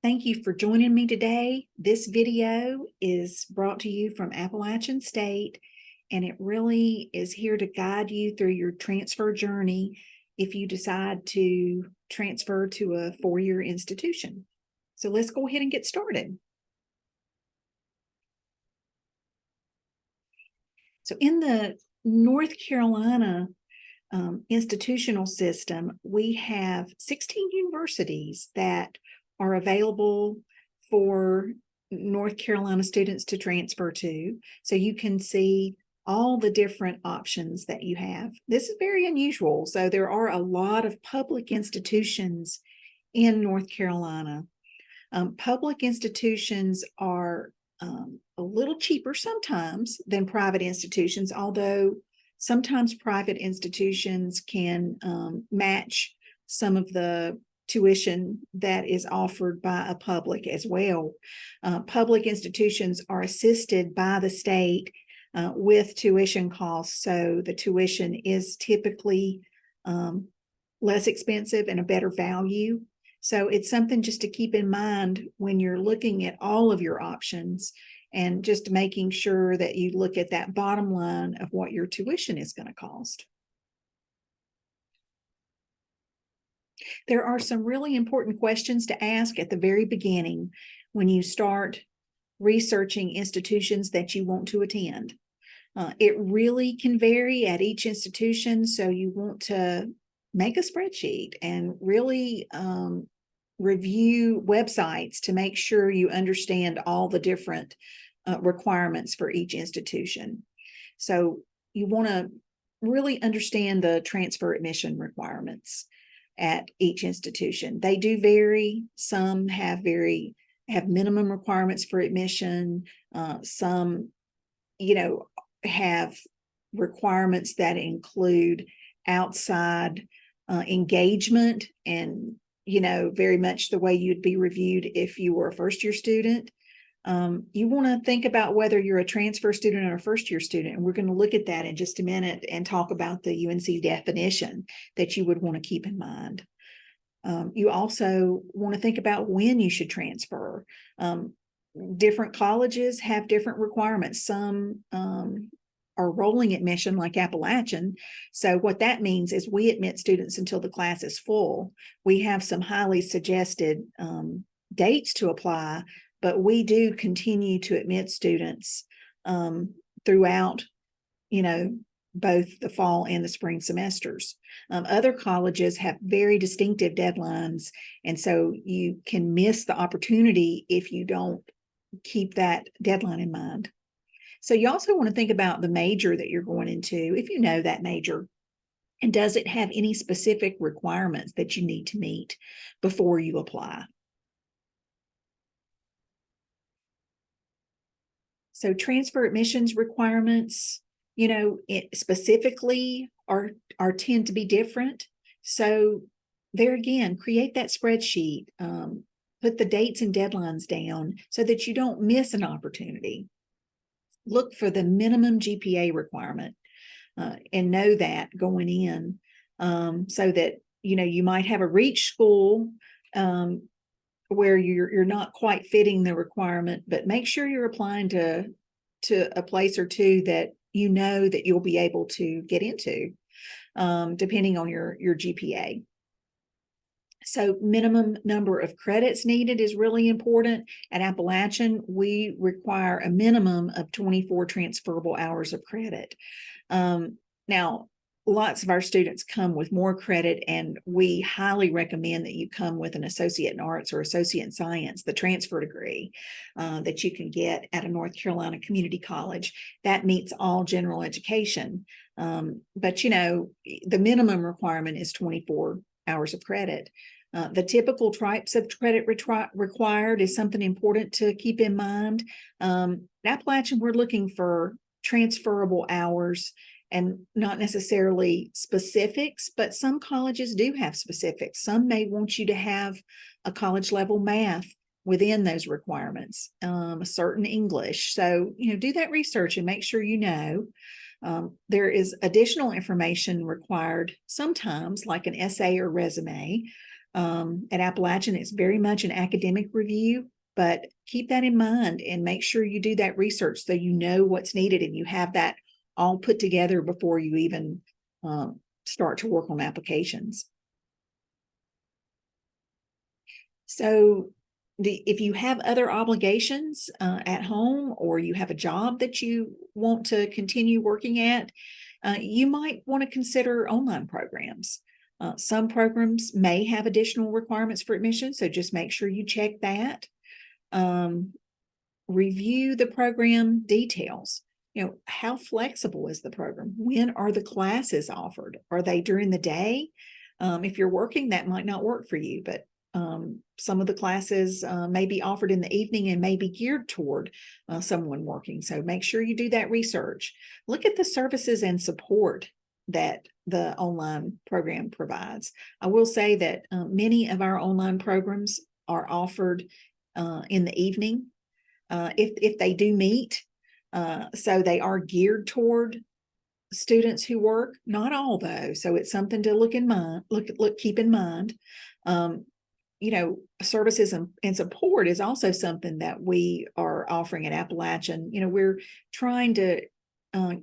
Thank you for joining me today. This video is brought to you from Appalachian State, and it really is here to guide you through your transfer journey if you decide to transfer to a four-year institution. So let's go ahead and get started. So in the North Carolina institutional system, we have 16 universities that are available for North Carolina students to transfer to. So you can see all the different options that you have. This is very unusual. So there are a lot of public institutions in North Carolina. Public institutions are a little cheaper sometimes than private institutions, although sometimes private institutions can match some of the tuition that is offered by a public as well. Public institutions are assisted by the state with tuition costs, so the tuition is typically less expensive and a better value. So it's something just to keep in mind when you're looking at all of your options, and just making sure that you look at that bottom line of what your tuition is going to cost. There are some really important questions to ask at the very beginning when you start researching institutions that you want to attend. It really can vary at each institution, so you want to make a spreadsheet and really review websites to make sure you understand all the different requirements for each institution. So you want to really understand the transfer admission requirements at each institution. They do vary. Some have minimum requirements for admission. Some, have requirements that include outside engagement and very much the way you'd be reviewed if you were a first-year student. You want to think about whether you're a transfer student or a first-year student, and we're going to look at that in just a minute and talk about the UNC definition that you would want to keep in mind. You also want to think about when you should transfer. Different colleges have different requirements. Some are rolling admission like Appalachian. So what that means is we admit students until the class is full. We have some highly suggested dates to apply, but we do continue to admit students throughout, both the fall and the spring semesters. Other colleges have very distinctive deadlines, and so you can miss the opportunity if you don't keep that deadline in mind. So you also want to think about the major that you're going into, if you know that major, and does it have any specific requirements that you need to meet before you apply. So transfer admissions requirements, specifically are tend to be different. So there again, create that spreadsheet, put the dates and deadlines down so that you don't miss an opportunity. Look for the minimum GPA requirement and know that going in, so that you might have a reach school where you're not quite fitting the requirement, but make sure you're applying to a place or two that that you'll be able to get into, depending on your GPA. So minimum number of credits needed is really important. At Appalachian, we require a minimum of 24 transferable hours of credit. Now, lots of our students come with more credit, and we highly recommend that you come with an associate in arts or associate in science, the transfer degree that you can get at a North Carolina community college. That meets all general education. But, the minimum requirement is 24 hours of credit. The typical types of credit required is something important to keep in mind. At Appalachian, we're looking for transferable hours and not necessarily specifics, but some colleges do have specifics. Some may want you to have a college level math within those requirements, a certain English. So, do that research and make sure there is additional information required sometimes, like an essay or resume. At Appalachian, it's very much an academic review, but keep that in mind and make sure you do that research so you know what's needed and you have that all put together before you even start to work on applications. So if you have other obligations at home, or you have a job that you want to continue working at, you might want to consider online programs. Some programs may have additional requirements for admission, so just make sure you check that. Review the program details. How flexible is the program? When are the classes offered? Are they during the day? If you're working, that might not work for you, but some of the classes may be offered in the evening and may be geared toward someone working. So make sure you do that research. Look at the services and support that the online program provides. I will say that many of our online programs are offered in the evening if they do meet. So they are geared toward students who work, not all though. So it's something to keep in mind. Services and support is also something that we are offering at Appalachian. We're trying to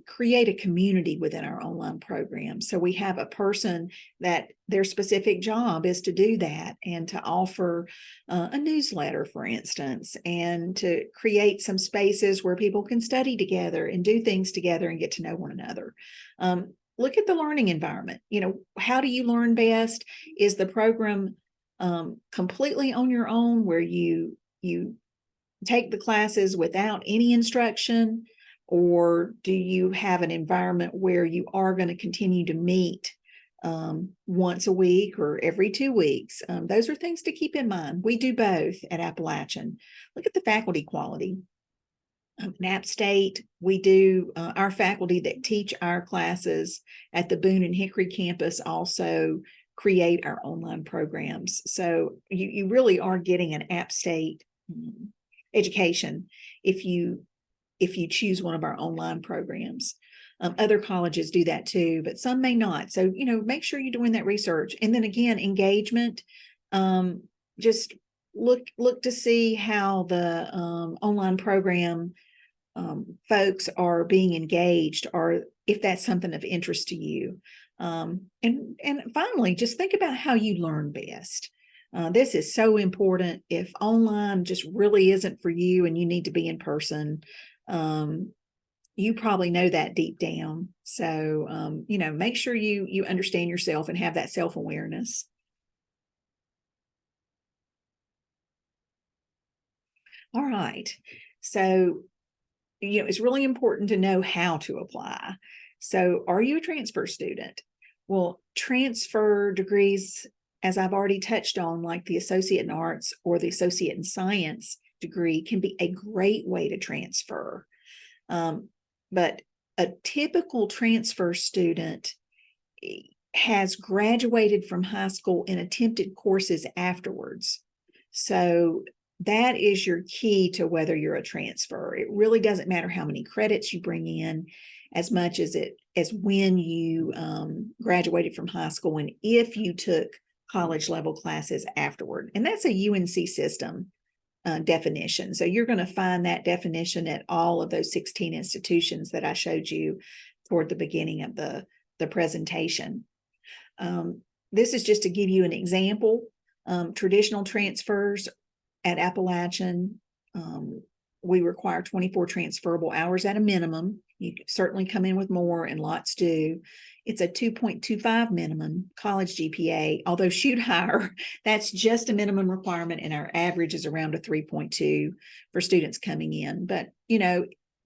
create a community within our online program. So we have a person that their specific job is to do that and to offer a newsletter, for instance, and to create some spaces where people can study together and do things together and get to know one another. Look at the learning environment. How do you learn best? Is the program completely on your own, where you take the classes without any instruction? Or do you have an environment where you are going to continue to meet once a week or every 2 weeks? Those are things to keep in mind. We do both at Appalachian. Look at the faculty quality. In App State, we do our faculty that teach our classes at the Boone and Hickory campus also create our online programs. So you really are getting an App State education if you choose one of our online programs. Other colleges do that too, but some may not. So, make sure you're doing that research. And then again, engagement, just look to see how the online program folks are being engaged, or if that's something of interest to you. And finally, just think about how you learn best. This is so important. If online just really isn't for you and you need to be in person, you probably know that deep down. So, make sure you understand yourself and have that self-awareness. All right. So, it's really important to know how to apply. So, are you a transfer student? Well, transfer degrees, as I've already touched on, like the Associate in Arts or the Associate in Science degree, can be a great way to transfer. But a typical transfer student has graduated from high school and attempted courses afterwards. So that is your key to whether you're a transfer. It really doesn't matter how many credits you bring in, as much as when you graduated from high school and if you took college level classes afterward. And that's a UNC system definition. So you're going to find that definition at all of those 16 institutions that I showed you toward the beginning of the presentation. This is just to give you an example. Traditional transfers at Appalachian, we require 24 transferable hours at a minimum. You can certainly come in with more, and lots do. It's a 2.25 minimum college GPA, although shoot higher. That's just a minimum requirement, and our average is around a 3.2 for students coming in. But,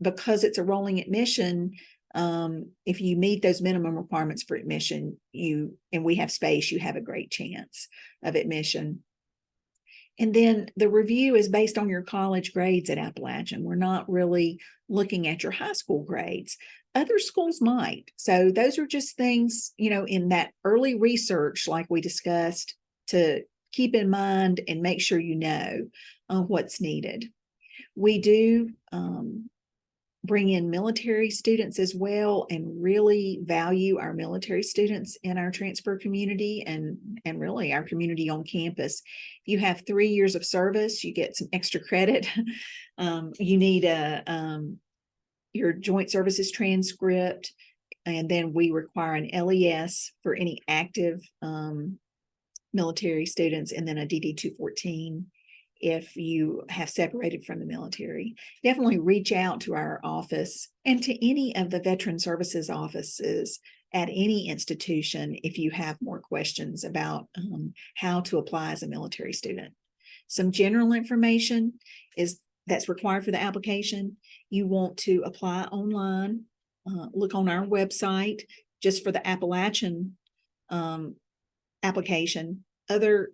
because it's a rolling admission, if you meet those minimum requirements for admission, and we have space, you have a great chance of admission. And then the review is based on your college grades at Appalachian. We're not really looking at your high school grades. Other schools might. So those are just things, in that early research, like we discussed, to keep in mind and make sure you know what's needed. We do bring in military students as well and really value our military students in our transfer community and really our community on campus. If you have 3 years of service, you get some extra credit. You need your joint services transcript, and then we require an LES for any active military students, and then a DD 214 if you have separated from the military. Definitely reach out to our office and to any of the veteran services offices at any institution if you have more questions about how to apply as a military student. Some general information that's required for the application. You want to apply online. Look on our website just for the Appalachian application. Other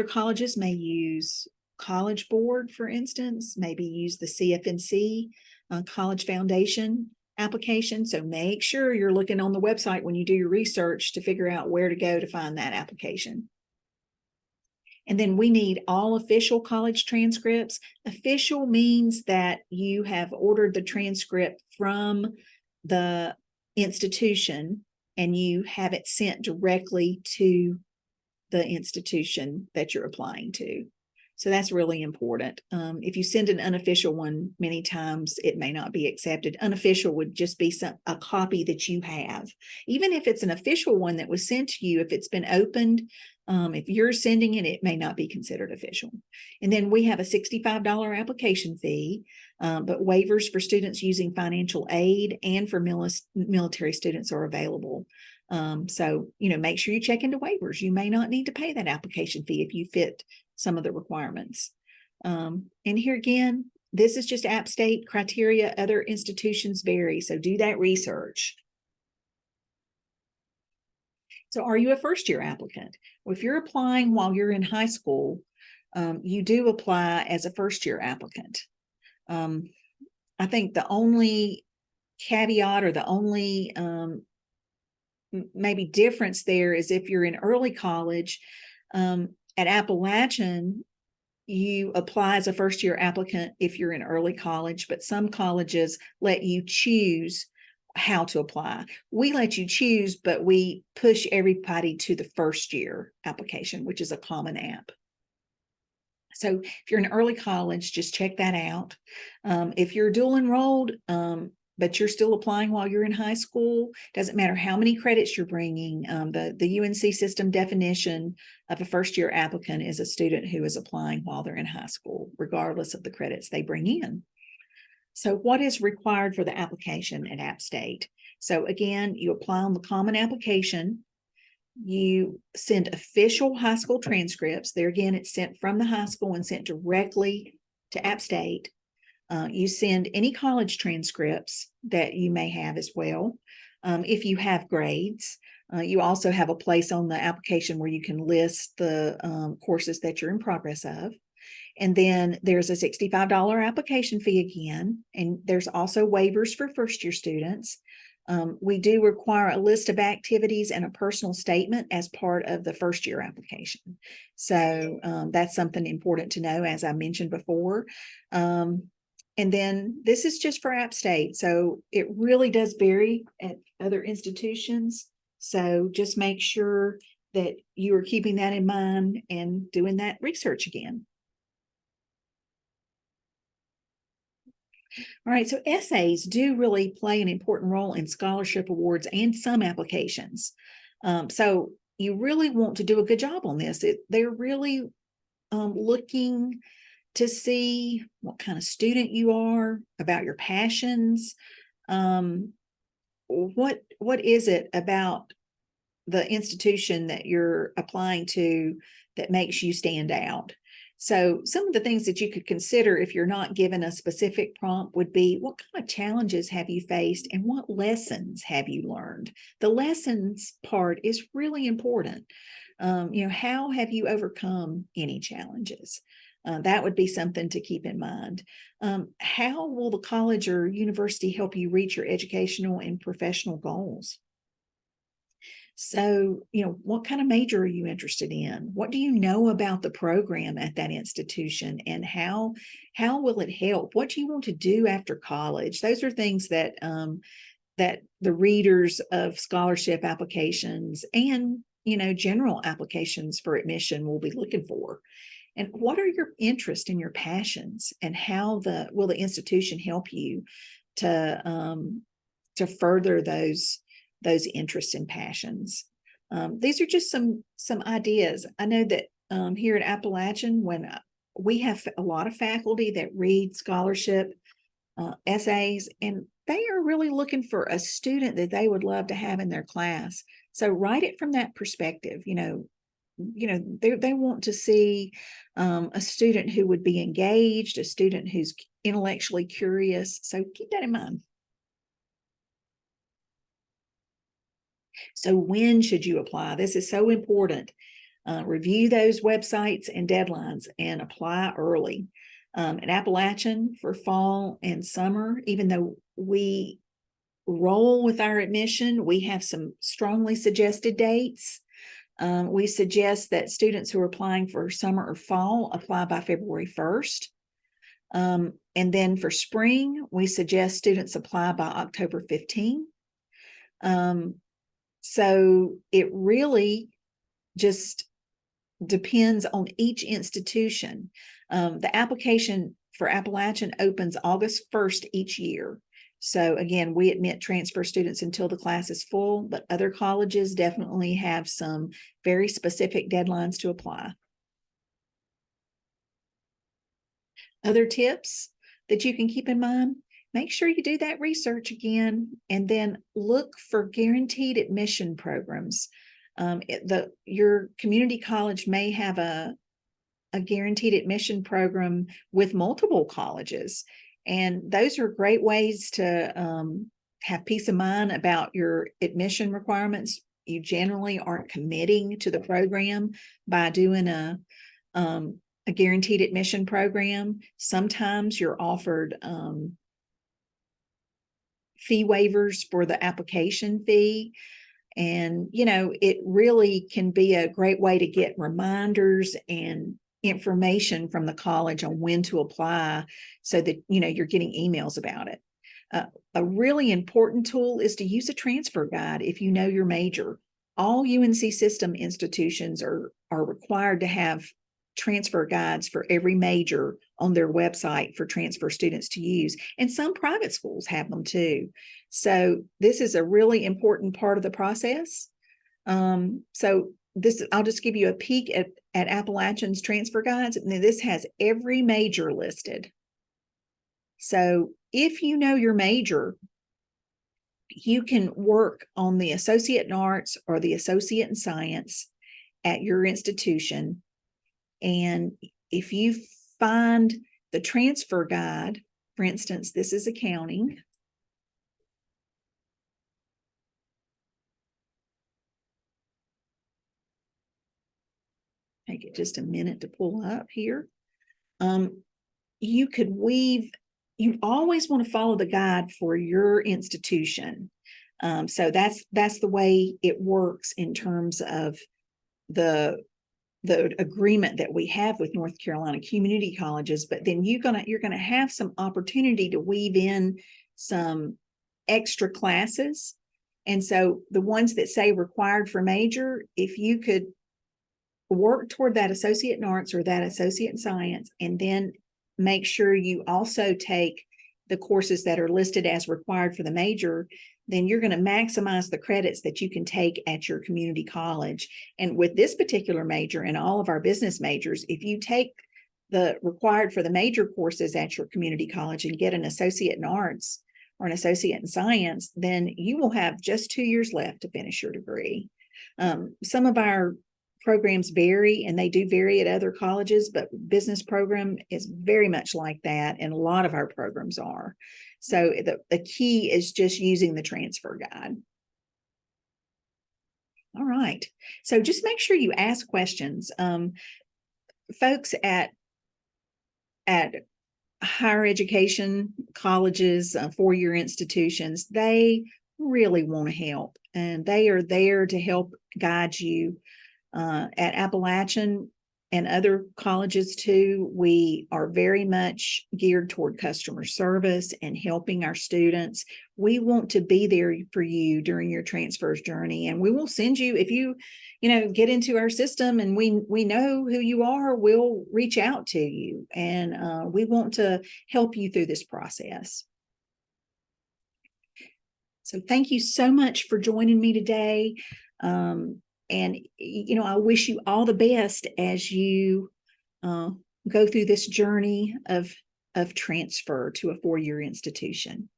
colleges may use College Board, for instance, maybe use the CFNC College Foundation application. So make sure you're looking on the website when you do your research to figure out where to go to find that application. And then we need all official college transcripts. Official means that you have ordered the transcript from the institution and you have it sent directly to the institution that you're applying to. So that's really important. If you send an unofficial one, many times it may not be accepted. Unofficial would just be a copy that you have. Even if it's an official one that was sent to you, if it's been opened, if you're sending it, it may not be considered official. And then we have a $65 application fee, but waivers for students using financial aid and for military students are available. So, make sure you check into waivers. You may not need to pay that application fee if you fit some of the requirements. And here again, this is just App State criteria. Other institutions vary, so do that research. So are you a first-year applicant? Well, if you're applying while you're in high school, you do apply as a first-year applicant. I think the only caveat or the only maybe difference there is if you're in early college. At Appalachian, you apply as a first-year applicant if you're in early college, but some colleges let you choose how to apply. We let you choose, but we push everybody to the first-year application, which is a common app. So if you're in early college, just check that out. If you're dual enrolled, but you're still applying while you're in high school, doesn't matter how many credits you're bringing. The UNC system definition of a first-year applicant is a student who is applying while they're in high school, regardless of the credits they bring in. So what is required for the application at App State? So again, you apply on the common application. You send official high school transcripts. There again, it's sent from the high school and sent directly to App State. You send any college transcripts that you may have as well. If you have grades, you also have a place on the application where you can list the courses that you're in progress of. And then there's a $65 application fee again, and there's also waivers for first-year students. We do require a list of activities and a personal statement as part of the first-year application. So that's something important to know, as I mentioned before. And then this is just for App State. So it really does vary at other institutions. So just make sure that you are keeping that in mind and doing that research again. All right, so essays do really play an important role in scholarship awards and some applications. So you really want to do a good job on this. They're really looking to see what kind of student you are, about your passions. What is it about the institution that you're applying to that makes you stand out? So some of the things that you could consider if you're not given a specific prompt would be, what kind of challenges have you faced and what lessons have you learned? The lessons part is really important. How have you overcome any challenges? That would be something to keep in mind. How will the college or university help you reach your educational and professional goals? So, what kind of major are you interested in? What do you know about the program at that institution, and how will it help? What do you want to do after college? Those are things that that the readers of scholarship applications and general applications for admission will be looking for. And what are your interests and your passions, and how will the institution help you to further those interests and passions? These are just some ideas. I know that here at Appalachian, when we have a lot of faculty that read scholarship essays, and they are really looking for a student that they would love to have in their class. So write it from that perspective. They want to see a student who would be engaged, a student who's intellectually curious. So keep that in mind. So when should you apply? This is so important. Review those websites and deadlines and apply early. At Appalachian, for fall and summer, even though we roll with our admission, we have some strongly suggested dates. We suggest that students who are applying for summer or fall apply by February 1st. And then for spring, we suggest students apply by October 15th. So it really just depends on each institution. The application for Appalachian opens August 1st each year. So again, we admit transfer students until the class is full, but other colleges definitely have some very specific deadlines to apply. Other tips that you can keep in mind: make sure you do that research again, and then look for guaranteed admission programs. Your community college may have a guaranteed admission program with multiple colleges, and those are great ways to have peace of mind about your admission requirements. You generally aren't committing to the program by doing a guaranteed admission program. Sometimes you're offered fee waivers for the application fee. And, it really can be a great way to get reminders and information from the college on when to apply, so that, you're getting emails about it. A really important tool is to use a transfer guide if you know your major. All UNC system institutions are required to have transfer guides for every major on their website for transfer students to use. And some private schools have them too. So this is a really important part of the process. I'll just give you a peek at Appalachian's transfer guides. And this has every major listed. So if you know your major, you can work on the associate in arts or the associate in science at your institution. And if you find the transfer guide, for instance, this is accounting. Take it just a minute to pull up here. You could weave, you always want to follow the guide for your institution. So that's the way it works in terms of the agreement that we have with North Carolina community colleges. But then you're gonna have some opportunity to weave in some extra classes. And so the ones that say required for major, if you could work toward that associate in arts or that associate in science, and then make sure you also take the courses that are listed as required for the major, then you're going to maximize the credits that you can take at your community college. And with this particular major and all of our business majors, if you take the required for the major courses at your community college and get an associate in arts or an associate in science, then you will have just 2 years left to finish your degree. Some of our programs vary, and they do vary at other colleges, but business program is very much like that, and a lot of our programs are. So the key is just using the transfer guide. All right, so just make sure you ask questions. Folks at higher education colleges, four-year institutions, they really want to help, and they are there to help guide you. At Appalachian and other colleges too, we are very much geared toward customer service and helping our students. We want to be there for you during your transfers journey, and we will send you, if you get into our system and we know who you are, we'll reach out to you, and we want to help you through this process. So thank you so much for joining me today. And I wish you all the best as you go through this journey of transfer to a four-year institution.